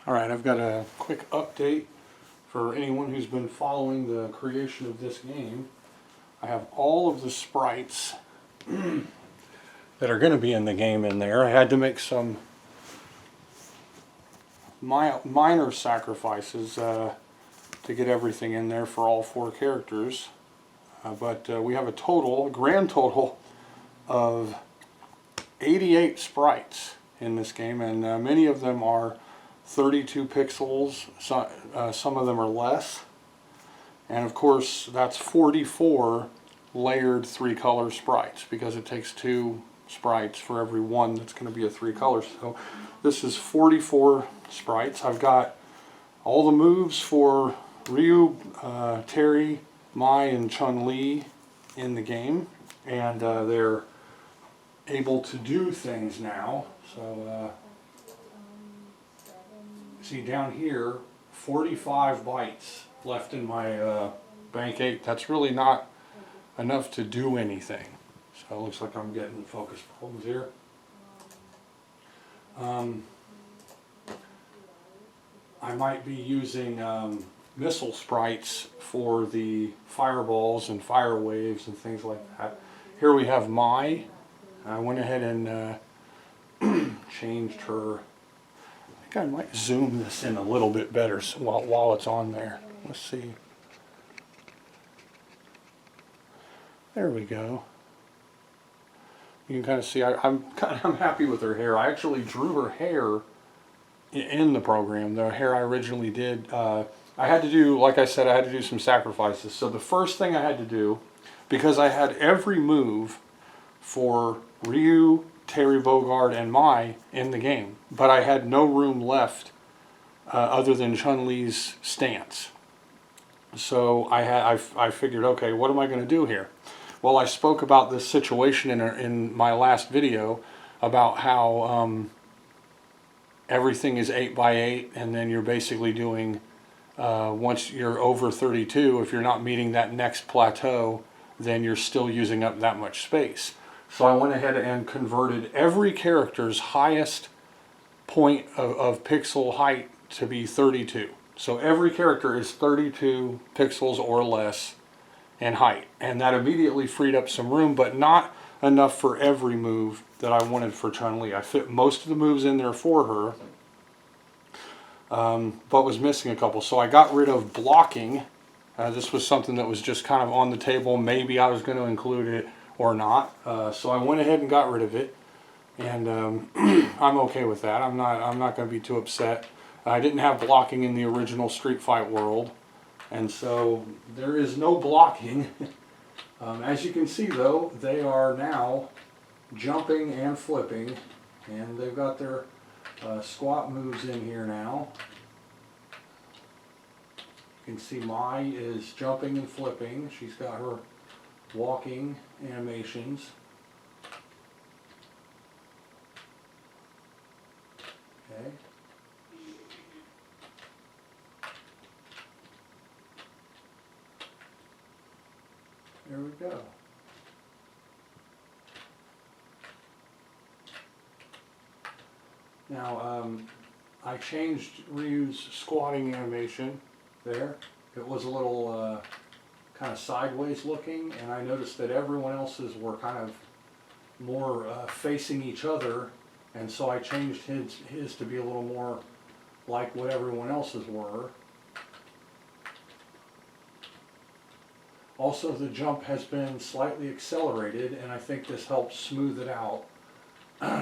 Alright, I've got a quick update for anyone who's been following the creation of this game. I have all of the sprites that are going to be in the game in there. I had to make some minor sacrifices to get everything in there for all 4 characters. But we have a grand total of 88 sprites in this game, and many of them are 32 pixels, some of them are less, and of course that's 44 layered 3-color sprites, because it takes 2 sprites for every one that's going to be a 3 colors. So this is 44 sprites. I've got all the moves for Ryu, Terry, Mai, and Chun in the game, and they're able to do things now. So see down here, 45 bytes left in my bank 8. That's really not enough to do anything. So it looks like I'm getting focus problems here. I might be using missile sprites for the fireballs and fire waves and things like that. Here we have Mai. I went ahead and changed her. I might zoom this in a little bit better while it's on there. Let's see. There we go. You can kind of see I'm happy with her hair. I actually drew her hair in the program. The hair I originally did. I had to do, like I said, I had to do some sacrifices. So the first thing I had to do, because I had every move for Ryu, Terry, Bogard, and Mai in the game, but I had no room left other than Chun-Li's stance. So I figured, okay, what am I going to do here? Well, I spoke about this situation in my last video about how everything is 8 by 8, and then you're basically doing, once you're over 32, if you're not meeting that next plateau, then you're still using up that much space. So I went ahead and converted every character's highest point of pixel height to be 32. So every character is 32 pixels or less in height. And that immediately freed up some room, but not enough for every move that I wanted for Chun-Li. I fit most of the moves in there for her, but was missing a couple. So I got rid of blocking. This was something that was just kind of on the table. Maybe I was going to include it or not. So I went ahead and got rid of it, and I'm okay with that. I'm not going to be too upset. I didn't have blocking in the original Street Fight world, and so there is no blocking. As you can see, though, they are now jumping and flipping, and they've got their squat moves in here now. You can see Mai is jumping and flipping. She's got her walking animations. Okay. There we go. Now, I changed Ryu's squatting animation there. It was a little kind of sideways looking, and I noticed that everyone else's were kind of more facing each other, and so I changed his to be a little more like what everyone else's were. Also, the jump has been slightly accelerated, and I think this helps smooth it out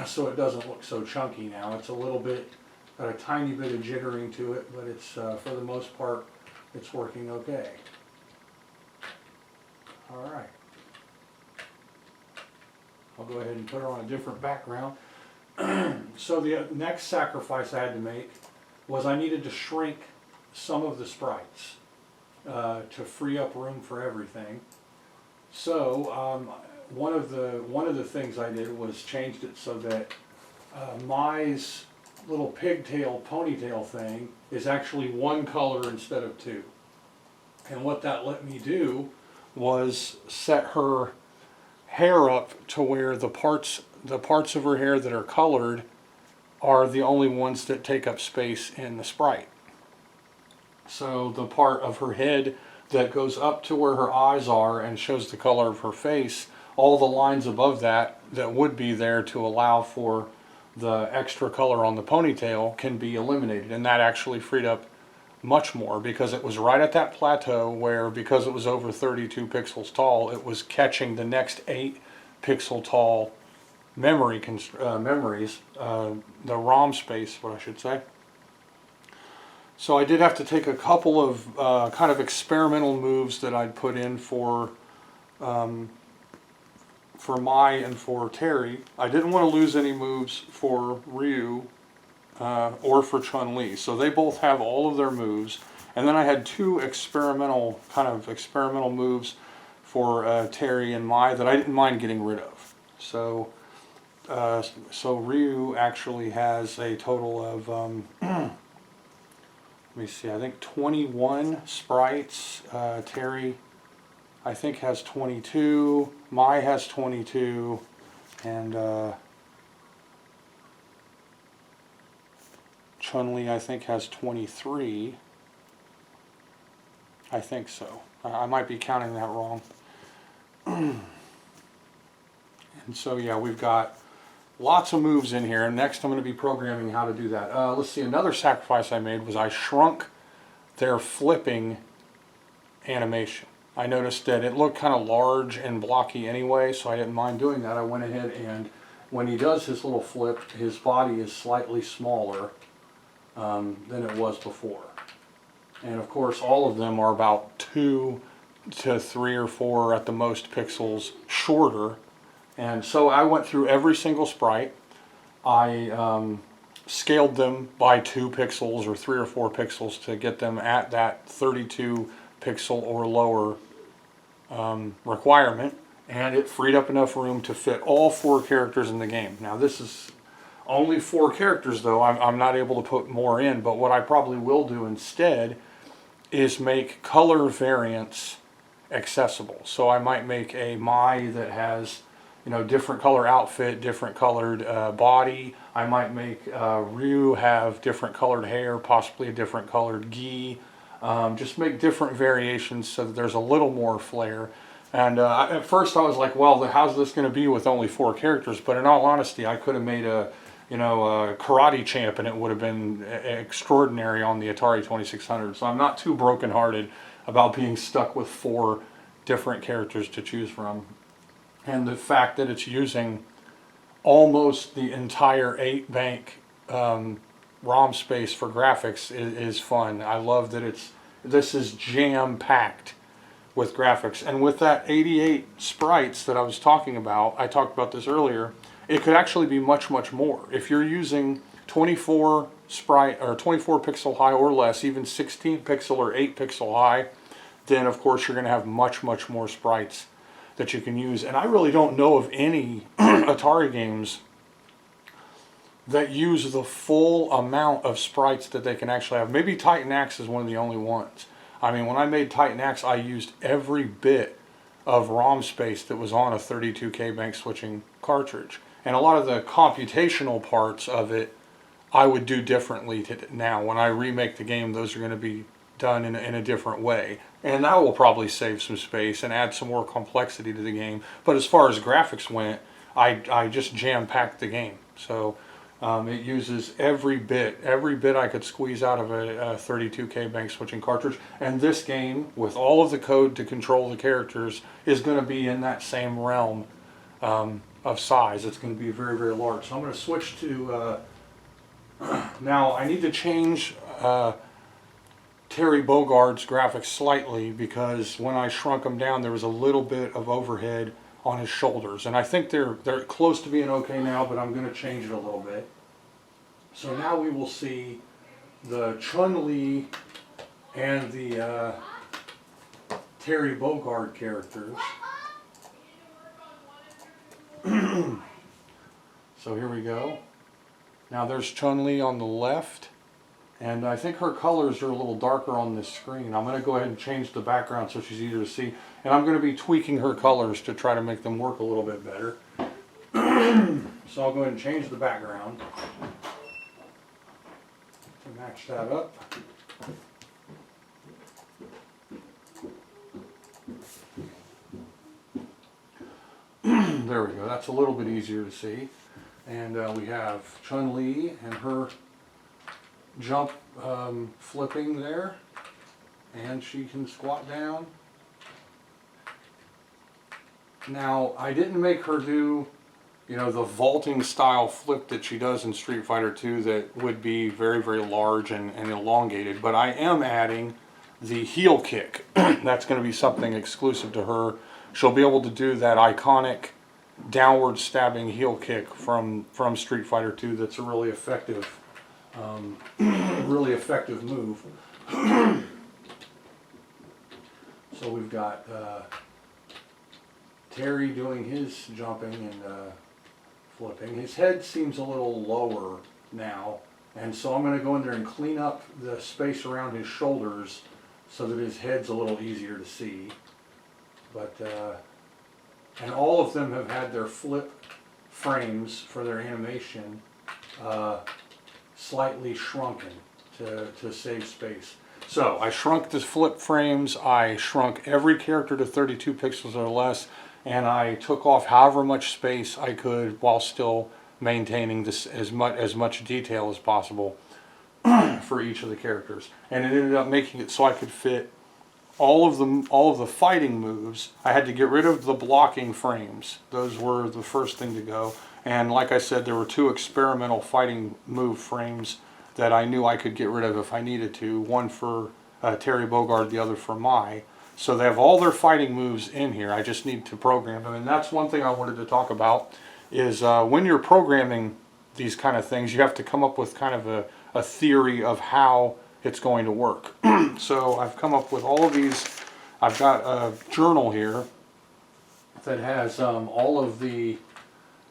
so it doesn't look so chunky now. It's a little bit, got a tiny bit of jittering to it, but it's for the most part, it's working okay. Alright. I'll go ahead and put her on a different background. So the next sacrifice I had to make was I needed to shrink some of the sprites to free up room for everything. So one of the things I did was changed it so that Mai's little pigtail ponytail thing is actually 1 color instead of 2. And what that let me do was set her hair up to where the parts of her hair that are colored are the only ones that take up space in the sprite. So the part of her head that goes up to where her eyes are and shows the color of her face, all the lines above that would be there to allow for the extra color on the ponytail can be eliminated, and that actually freed up much more because it was right at that plateau where, because it was over 32 pixels tall, it was catching the next 8 pixel tall memories, the ROM space, what I should say. So I did have to take a couple of kind of experimental moves that I'd put in for Mai and for Terry. I didn't want to lose any moves for Ryu or for Chun-Li. So they both have all of their moves. And then I had 2 experimental moves for Terry and Mai that I didn't mind getting rid of. So Ryu actually has a total of let me see, I think 21 sprites. Terry, I think, has 22. Mai has 22. And Chun-Li, I think, has 23. I think so. I might be counting that wrong. And so, yeah, we've got lots of moves in here. Next I'm going to be programming how to do that. Let's see, another sacrifice I made was I shrunk their flipping animation. I noticed that it looked kind of large and blocky anyway, so I didn't mind doing that. I went ahead and when he does his little flip, his body is slightly smaller than it was before. And of course all of them are about 2 to 3 or 4 at the most pixels shorter. And so I went through every single sprite. I scaled them by 2 pixels or 3 or 4 pixels to get them at that 32 pixel or lower requirement, and it freed up enough room to fit all 4 characters in the game. Now this is only 4 characters though. I'm not able to put more in, but what I probably will do instead is make color variants accessible. So I might make a Mai that has, you know, different color outfit, different colored body. I might make Ryu have different colored hair, possibly a different colored gi. Just make different variations so that there's a little more flair. And at first I was like, well, how's this going to be with only 4 characters? But in all honesty, I could have made a karate champ and it would have been extraordinary on the Atari 2600. So I'm not too brokenhearted about being stuck with 4 different characters to choose from. And the fact that it's using almost the entire 8-bank ROM space for graphics is fun. I love that this is jam-packed with graphics. And with that 88 sprites that I was talking about, I talked about this earlier, it could actually be much, much more. If you're using 24 sprite or 24 pixel high or less, even 16 pixel or 8 pixel high, then of course you're going to have much, much more sprites that you can use. And I really don't know of any Atari games that use the full amount of sprites that they can actually have. Maybe Titan Axe is one of the only ones. I mean, when I made Titan Axe, I used every bit of ROM space that was on a 32K bank switching cartridge. And a lot of the computational parts of it, I would do differently now. When I remake the game, those are going to be done in a different way. And that will probably save some space and add some more complexity to the game. But as far as graphics went, I just jam-packed the game. So it uses every bit I could squeeze out of a 32K bank switching cartridge. And this game, with all of the code to control the characters, is going to be in that same realm of size. It's going to be very, very large. So I'm going to switch to... now, I need to change Terry Bogard's graphics slightly, because when I shrunk him down, there was a little bit of overhead on his shoulders. And I think they're close to being okay now, but I'm going to change it a little bit. So now we will see the Chun-Li and the Terry Bogard characters. So here we go. Now there's Chun-Li on the left, and I think her colors are a little darker on this screen. I'm going to go ahead and change the background so she's easier to see, and I'm going to be tweaking her colors to try to make them work a little bit better. So I'll go ahead and change the background. match that up. There we go. That's a little bit easier to see. And we have Chun-Li and her jump flipping there. And she can squat down. Now, I didn't make her do, you know, the vaulting style flip that she does in Street Fighter 2 that would be very, very large and elongated. But I am adding the heel kick. That's going to be something exclusive to her. She'll be able to do that iconic downward stabbing heel kick from Street Fighter 2. That's a really effective move. So we've got Terry doing his jumping and flipping. His head seems a little lower now, and so I'm going to go in there and clean up the space around his shoulders so that his head's a little easier to see. But and all of them have had their flip frames for their animation slightly shrunken to save space. So I shrunk the flip frames, I shrunk every character to 32 pixels or less, and I took off however much space I could while still maintaining this as much detail as possible for each of the characters. And it ended up making it so I could fit all of the fighting moves. I had to get rid of the blocking frames. Those were the first thing to go. And like I said, there were 2 experimental fighting move frames that I knew I could get rid of if I needed to. One for Terry Bogard, the other for Mai. So they have all their fighting moves in here. I just need to program them. And that's one thing I wanted to talk about is when you're programming these kind of things, you have to come up with kind of a theory of how it's going to work. So I've come up with all of these. I've got a journal here that has all of the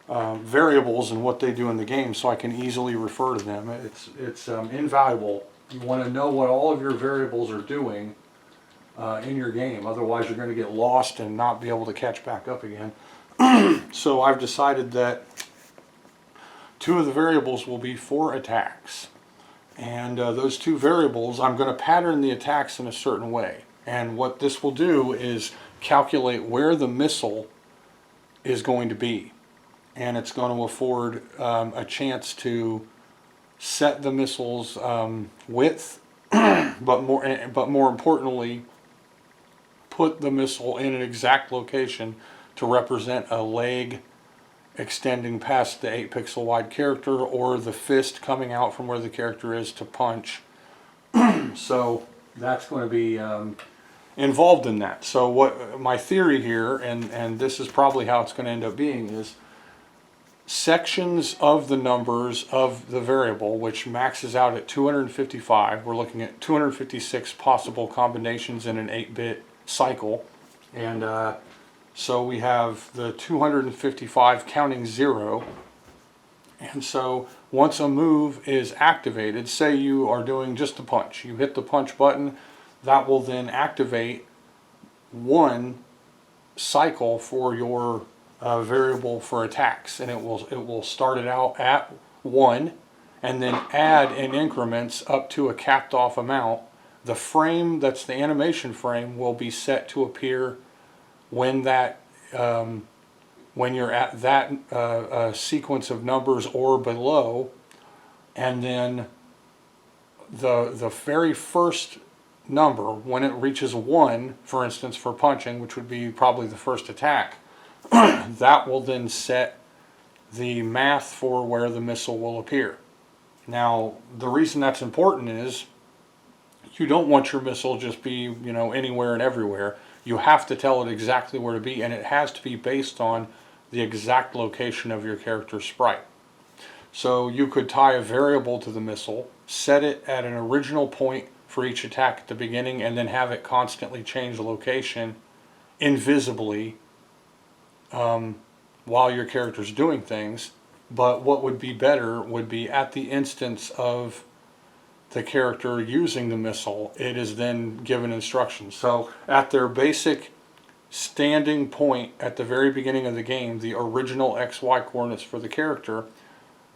variables and what they do in the game, so I can easily refer to them. It's invaluable. You want to know what all of your variables are doing in your game, otherwise you're going to get lost and not be able to catch back up again. So I've decided that 2 of the variables will be for attacks, and those 2 variables, I'm going to pattern the attacks in a certain way, and what this will do is calculate where the missile is going to be, and it's going to afford a chance to set the missile's width, but more importantly, put the missile in an exact location to represent a leg extending past the 8 pixel wide character, or the fist coming out from where the character is to punch. So that's going to be involved in that. So what my theory here, and this is probably how it's going to end up being, is sections of the numbers of the variable, which maxes out at 255. We're looking at 256 possible combinations in an 8-bit cycle, and so we have the 255 counting 0. And so once a move is activated, say you are doing just a punch, you hit the punch button, that will then activate 1 cycle for your variable for attacks, and it will start it out at 1 and then add in increments up to a capped off amount. The frame that's the animation frame will be set to appear when that when you're at that sequence of numbers or below, and then the very first number, when it reaches 1, for instance, for punching, which would be probably the first attack, that will then set the math for where the missile will appear. Now, the reason that's important is you don't want your missile just be, you know, anywhere and everywhere. You have to tell it exactly where to be, and it has to be based on the exact location of your character's sprite. So you could tie a variable to the missile, set it at an original point for each attack at the beginning, and then have it constantly change the location invisibly while your character's doing things. But what would be better would be at the instance of the character using the missile, it is then given instructions. So at their basic standing point at the very beginning of the game, the original XY coordinates for the character,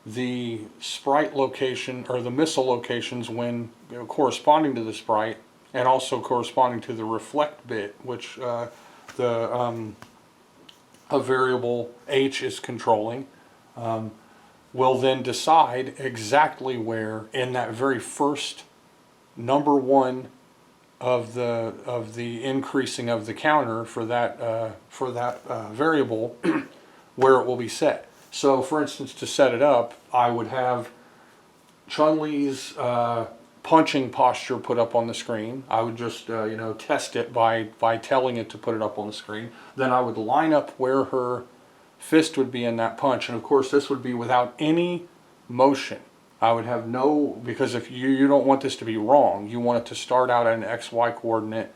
the sprite location or the missile locations when corresponding to the sprite, and also corresponding to the reflect bit, which a variable h is controlling, will then decide exactly where in that very first number one of the increasing of the counter for that variable where it will be set. So, for instance, to set it up, I would have Chun-Li's punching posture put up on the screen. I would just test it by telling it to put it up on the screen. Then I would line up where her fist would be in that punch, and of course this would be without any motion. I would have no, because if you don't want this to be wrong, you want it to start out at an XY coordinate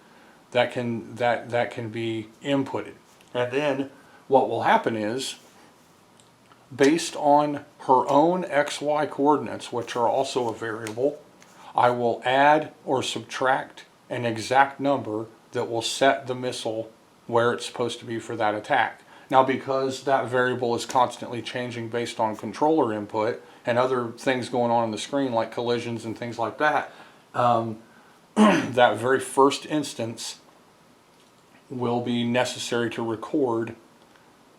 that can be inputted. And then what will happen is, based on her own XY coordinates, which are also a variable, I will add or subtract an exact number that will set the missile where it's supposed to be for that attack. Now, because that variable is constantly changing based on controller input and other things going on the screen like collisions and things like that, that very first instance will be necessary to record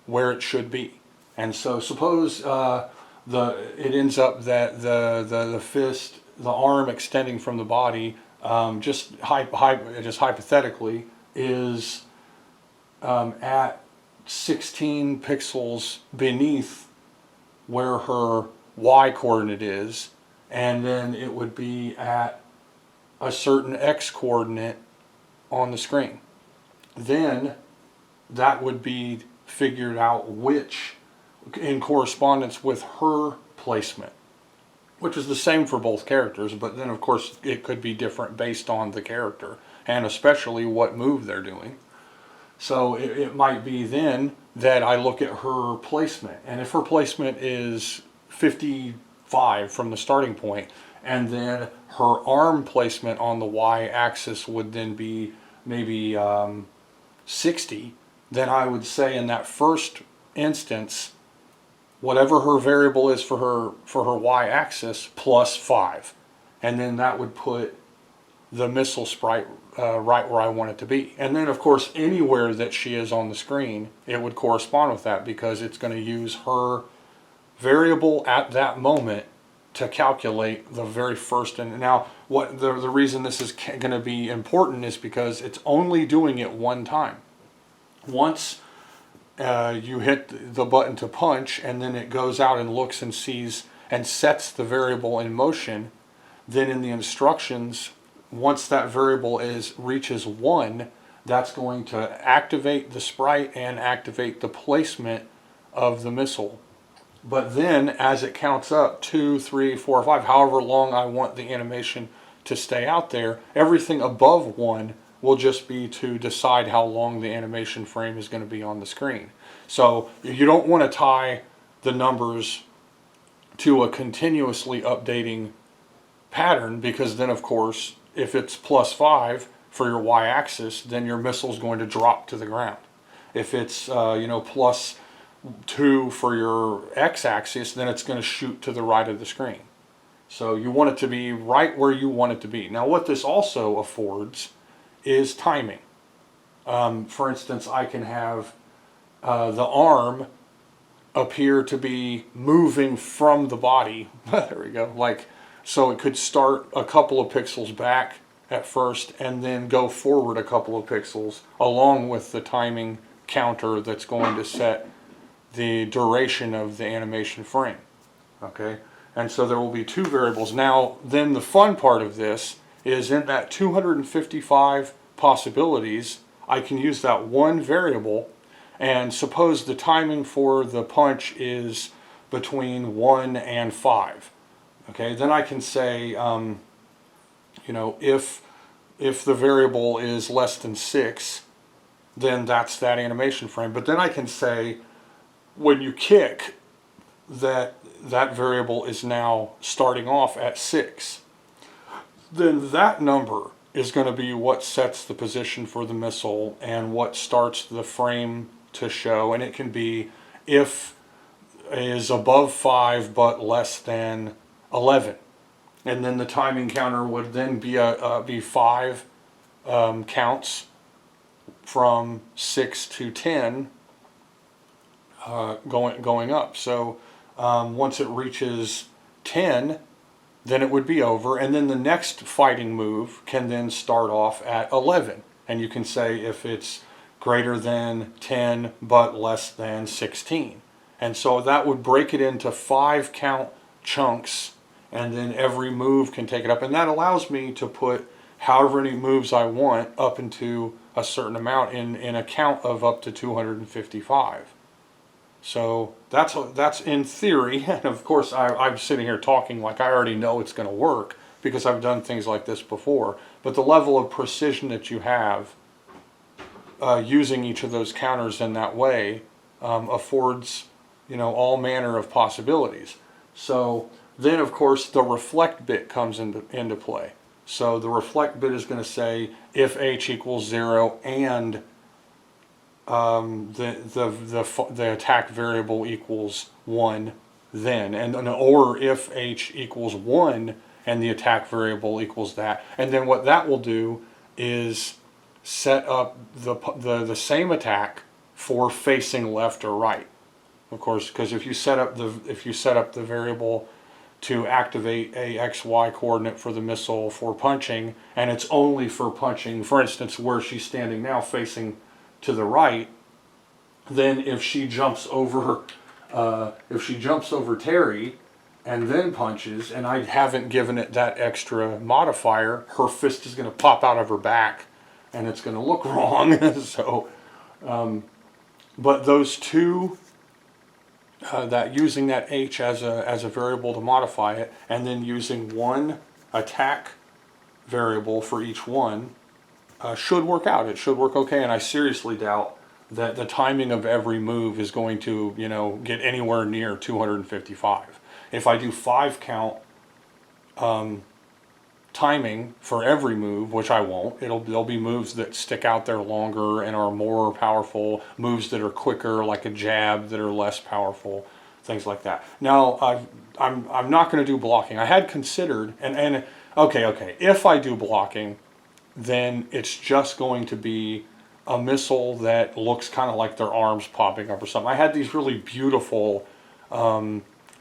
where it should be. And so suppose it ends up that the fist, the arm extending from the body, just hypothetically, is at 16 pixels beneath where her Y coordinate is, and then it would be at a certain X coordinate on the screen. Then that would be figured out which, in correspondence with her placement, which is the same for both characters, but then of course it could be different based on the character and especially what move they're doing. So it might be then that I look at her placement, and if her placement is 55 from the starting point, and then her arm placement on the y-axis would then be maybe 60, then I would say in that first instance, whatever her variable is for her y-axis plus 5, and then that would put the missile sprite right where I want it to be. And then of course anywhere that she is on the screen, it would correspond with that, because it's going to use her variable at that moment to calculate the very first. And now what the reason this is going to be important is because it's only doing it one time. Once you hit the button to punch, and then it goes out and looks and sees and sets the variable in motion, then in the instructions, once that variable reaches 1, that's going to activate the sprite and activate the placement of the missile. But then as it counts up 2, 3, 4, 5, however long I want the animation to stay out there, everything above 1 will just be to decide how long the animation frame is going to be on the screen. So you don't want to tie the numbers to a continuously updating pattern, because then of course if it's plus 5 for your y-axis, then your missile is going to drop to the ground. If it's plus 2 for your x-axis, then it's going to shoot to the right of the screen. So you want it to be right where you want it to be. Now what this also affords is timing. For instance, I can have the arm appear to be moving from the body. There we go. So it could start a couple of pixels back at first and then go forward a couple of pixels, along with the timing counter that's going to set the duration of the animation frame. Okay, and so there will be 2 variables. Now then the fun part of this is, in that 255 possibilities, I can use that one variable, and suppose the timing for the punch is between 1 and 5. Okay, then I can say, if the variable is less than 6, then that's that animation frame. But then I can say, when you kick, that variable is now starting off at 6. Then that number is going to be what sets the position for the missile and what starts the frame to show. And it can be, if is above 5 but less than 11. And then the timing counter would then be 5 counts from 6 to 10 going up. So once it reaches 10, then it would be over, and then the next fighting move can then start off at 11. And you can say if it's greater than 10 but less than 16. And so that would break it into 5 count chunks, and then every move can take it up. And that allows me to put however many moves I want up into a certain amount in a count of up to 255. So that's in theory, and of course I'm sitting here talking like I already know it's going to work because I've done things like this before. But the level of precision that you have using each of those counters in that way affords, all manner of possibilities. So then, of course, the reflect bit comes into play. So the reflect bit is going to say if h equals 0 and the attack variable equals 1, then, or if h equals 1 and the attack variable equals that. And then what that will do is set up the same attack for facing left or right. Of course, because if you set up the variable to activate a XY coordinate for the missile for punching, and it's only for punching, for instance, where she's standing now facing to the right, then if she jumps over Terry and then punches, and I haven't given it that extra modifier, her fist is going to pop out of her back, and it's going to look wrong. So, but those two, that using that H as a variable to modify it, and then using one attack variable for each one, should work out. It should work okay, and I seriously doubt that the timing of every move is going to, get anywhere near 255. If I do 5 count timing for every move, which I won't, there'll be moves that stick out there longer and are more powerful, moves that are quicker, like a jab, that are less powerful, things like that. Now, I'm not going to do blocking. I had considered, and okay, if I do blocking, then it's just going to be a missile that looks kind of like their arms popping up or something. I had these really beautiful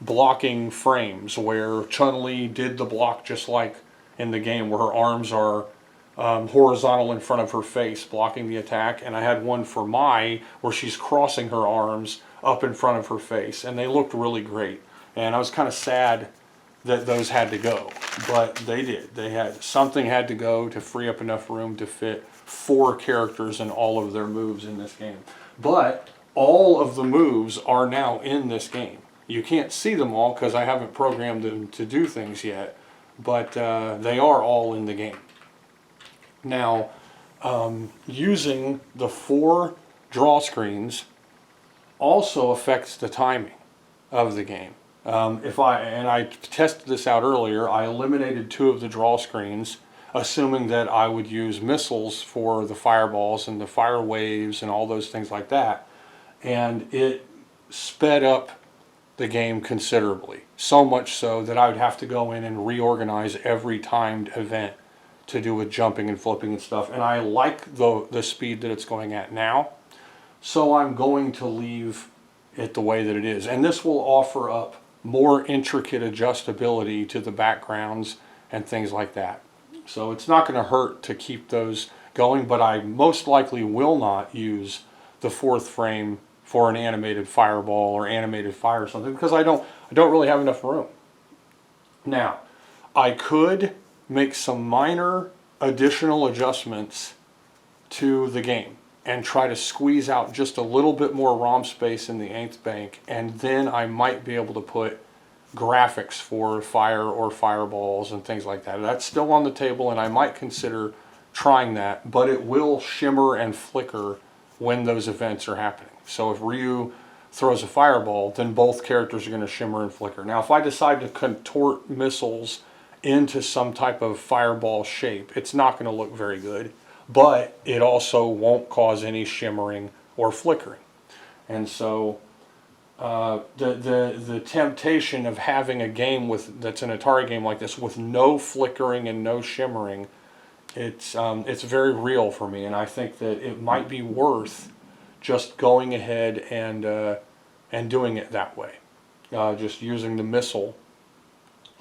blocking frames where Chun-Li did the block just like in the game, where her arms are horizontal in front of her face blocking the attack, and I had one for Mai where she's crossing her arms up in front of her face, and they looked really great. And I was kind of sad that those had to go, but they did. Something had to go to free up enough room to fit 4 characters and all of their moves in this game. But all of the moves are now in this game. You can't see them all because I haven't programmed them to do things yet, but they are all in the game. Now, using the 4 draw screens also affects the timing of the game. I tested this out earlier, I eliminated 2 of the draw screens, assuming that I would use missiles for the fireballs and the fire waves and all those things like that. And it sped up the game considerably. So much so that I would have to go in and reorganize every timed event to do with jumping and flipping and stuff. And I like the speed that it's going at now. So I'm going to leave it the way that it is. And this will offer up more intricate adjustability to the backgrounds and things like that. So it's not going to hurt to keep those going, but I most likely will not use the 4th frame for an animated fireball or animated fire or something, because I don't really have enough room. Now, I could make some minor additional adjustments to the game and try to squeeze out just a little bit more ROM space in the 8th bank, and then I might be able to put graphics for fire or fireballs and things like that. That's still on the table, and I might consider trying that, but it will shimmer and flicker when those events are happening. So if Ryu throws a fireball, then both characters are going to shimmer and flicker. Now, if I decide to contort missiles into some type of fireball shape, it's not going to look very good, but it also won't cause any shimmering or flickering. And so the temptation of having a game that's an Atari game like this with no flickering and no shimmering, it's very real for me, and I think that it might be worth just going ahead and doing it that way, just using the missile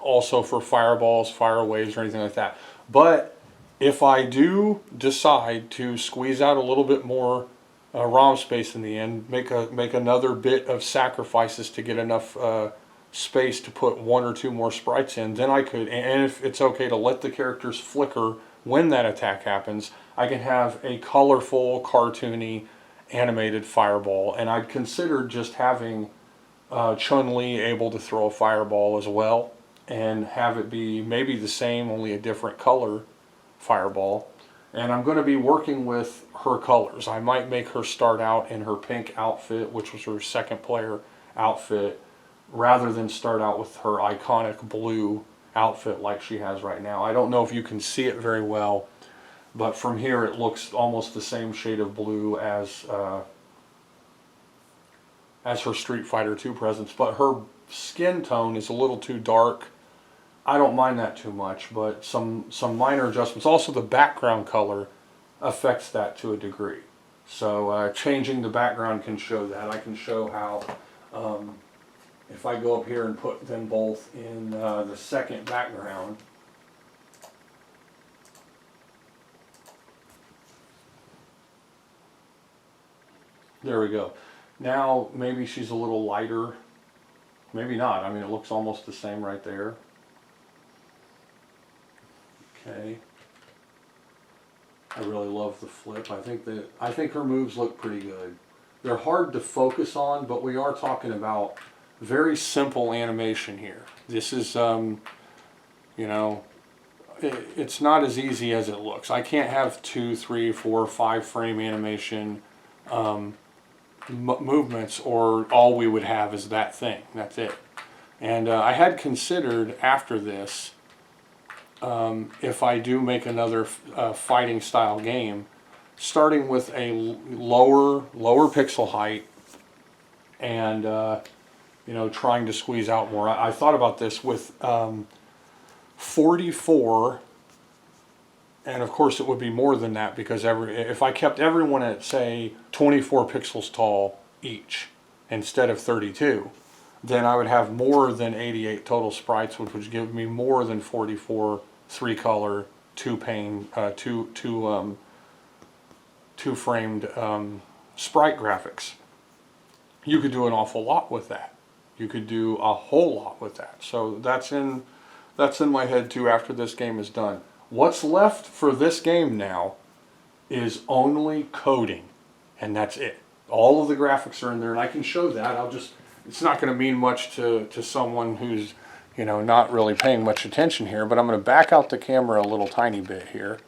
also for fireballs, fire waves, or anything like that. But if I do decide to squeeze out a little bit more ROM space in the end, make another bit of sacrifices to get enough space to put one or two more sprites in, then I could, and if it's okay to let the characters flicker when that attack happens, I can have a colorful, cartoony, animated fireball. And I'd consider just having Chun-Li able to throw a fireball as well, and have it be maybe the same, only a different color fireball. And I'm going to be working with her colors. I might make her start out in her pink outfit, which was her second player outfit, rather than start out with her iconic blue outfit like she has right now. I don't know if you can see it very well, but from here it looks almost the same shade of blue as her Street Fighter 2 presence, but her skin tone is a little too dark. I don't mind that too much, but some minor adjustments. Also, the background color affects that to a degree. So changing the background can show that. I can show how if I go up here and put them both in the second background, there we go. Now maybe she's a little lighter, maybe not. I mean, it looks almost the same right there. Okay. I really love the flip. I think her moves look pretty good. They're hard to focus on, but we are talking about very simple animation here. This is, you know, it's not as easy as it looks. I can't have 2, 3, 4, 5 frame animation movements, or all we would have is that thing. That's it. And I had considered after this, if I do make another fighting style game, starting with a lower pixel height and you know, trying to squeeze out more. I thought about this with 44, and of course it would be more than that, because if I kept everyone at, say, 24 pixels tall each instead of 32, then I would have more than 88 total sprites, which would give me more than 44 3-color, 2-pane, two framed sprite graphics. You could do an awful lot with that. You could do a whole lot with that. So that's in my head too after this game is done. What's left for this game now is only coding, and that's it. All of the graphics are in there, and I can show that. It's not going to mean much to someone who's, you know, not really paying much attention here, but I'm going to back out the camera a little tiny bit here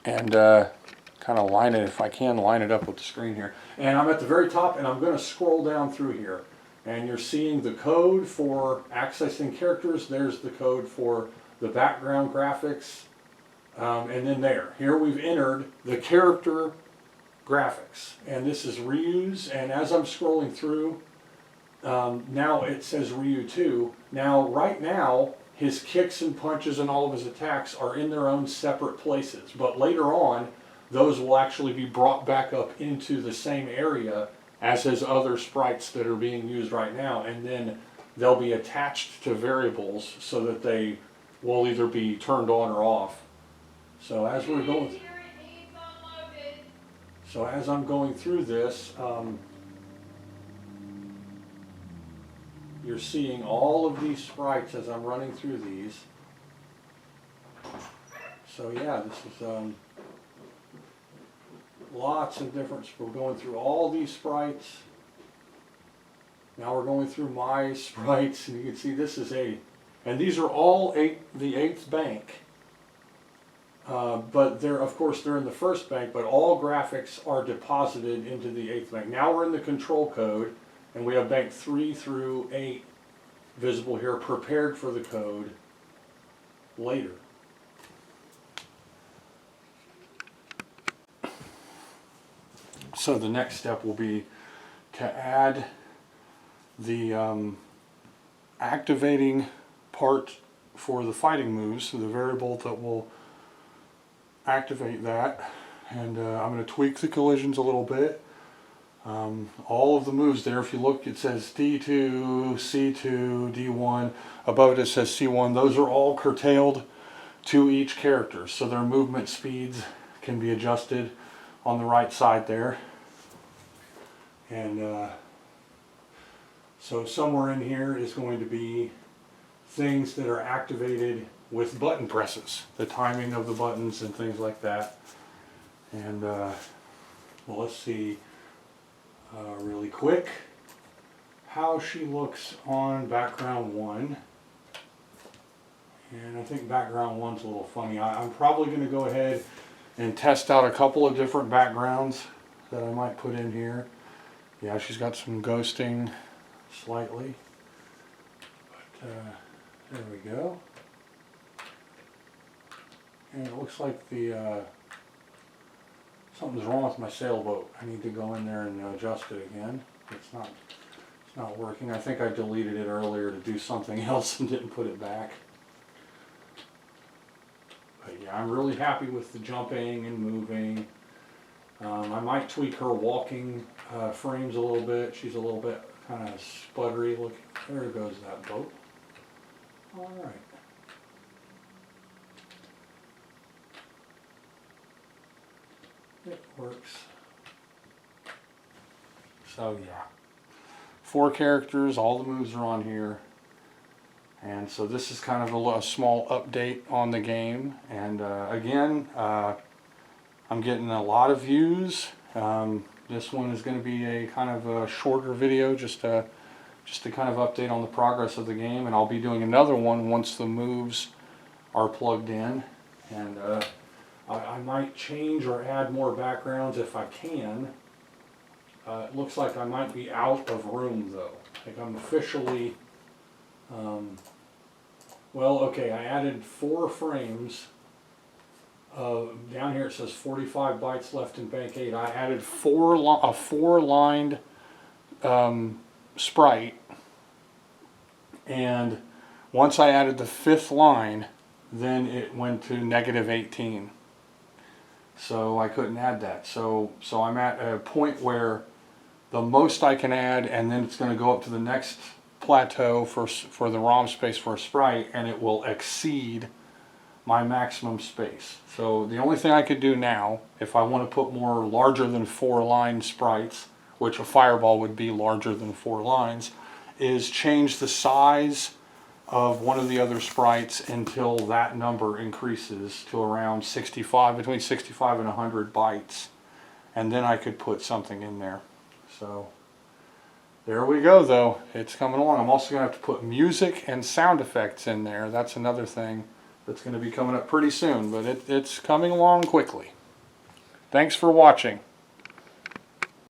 and kind of line it, if I can, line it up with the screen here. And I'm at the very top, and I'm going to scroll down through here. And you're seeing the code for accessing characters. There's the code for the background graphics. And then here we've entered the character graphics. And this is Ryu's. And as I'm scrolling through, now it says Ryu 2. Now, right now, his kicks and punches and all of his attacks are in their own separate places. But later on, those will actually be brought back up into the same area as his other sprites that are being used right now, and then they'll be attached to variables so that they will either be turned on or off. So as we're going, so as I'm going through this, you're seeing all of these sprites as I'm running through these. So yeah, this is lots of different, we're going through all these sprites. Now we're going through my sprites, and you can see this is and these are all the 8th bank. But of course they're in the first bank, but all graphics are deposited into the 8th bank. Now we're in the control code, and we have bank 3 through 8 visible here, prepared for the code later. So the next step will be to add the activating part for the fighting moves, the variable that will activate that. And I'm going to tweak the collisions a little bit. All of the moves there, if you look, it says D2, C2, D1. Above it, it says C1. Those are all curtailed to each character, so their movement speeds can be adjusted on the right side there. And so somewhere in here is going to be things that are activated with button presses, the timing of the buttons and things like that. And well, let's see really quick how she looks on background 1. And I think background 1's a little funny. I'm probably going to go ahead and test out a couple of different backgrounds that I might put in here. Yeah, she's got some ghosting slightly, but there we go. And it looks like the something's wrong with my sailboat. I need to go in there and adjust it again. It's not working. I think I deleted it earlier to do something else and didn't put it back. But yeah, I'm really happy with the jumping and moving. I might tweak her walking frames a little bit. She's a little bit kind of sputtery looking. There goes that boat. All right. It works. So yeah, 4 characters, all the moves are on here. And so this is kind of a small update on the game. And again, I'm getting a lot of views. This one is going to be a kind of a shorter video, just to kind of update on the progress of the game. And I'll be doing another one once the moves are plugged in. And I might change or add more backgrounds if I can. It looks like I might be out of room though. Like I'm officially, well, okay, I added 4 frames. Down here it says 45 bytes left in bank 8. I added a 4-lined sprite. And once I added the 5th line, then it went to -18. So I couldn't add that. So I'm at a point where the most I can add, and then it's going to go up to the next plateau for the ROM space for a sprite, and it will exceed my maximum space. So the only thing I could do now, if I want to put more larger than 4-line sprites, which a fireball would be larger than 4 lines, is change the size of one of the other sprites until that number increases to around 65, between 65 and 100 bytes, and then I could put something in there. So there we go though, it's coming along. I'm also going to have to put music and sound effects in there. That's another thing that's going to be coming up pretty soon, but it's coming along quickly. Thanks for watching.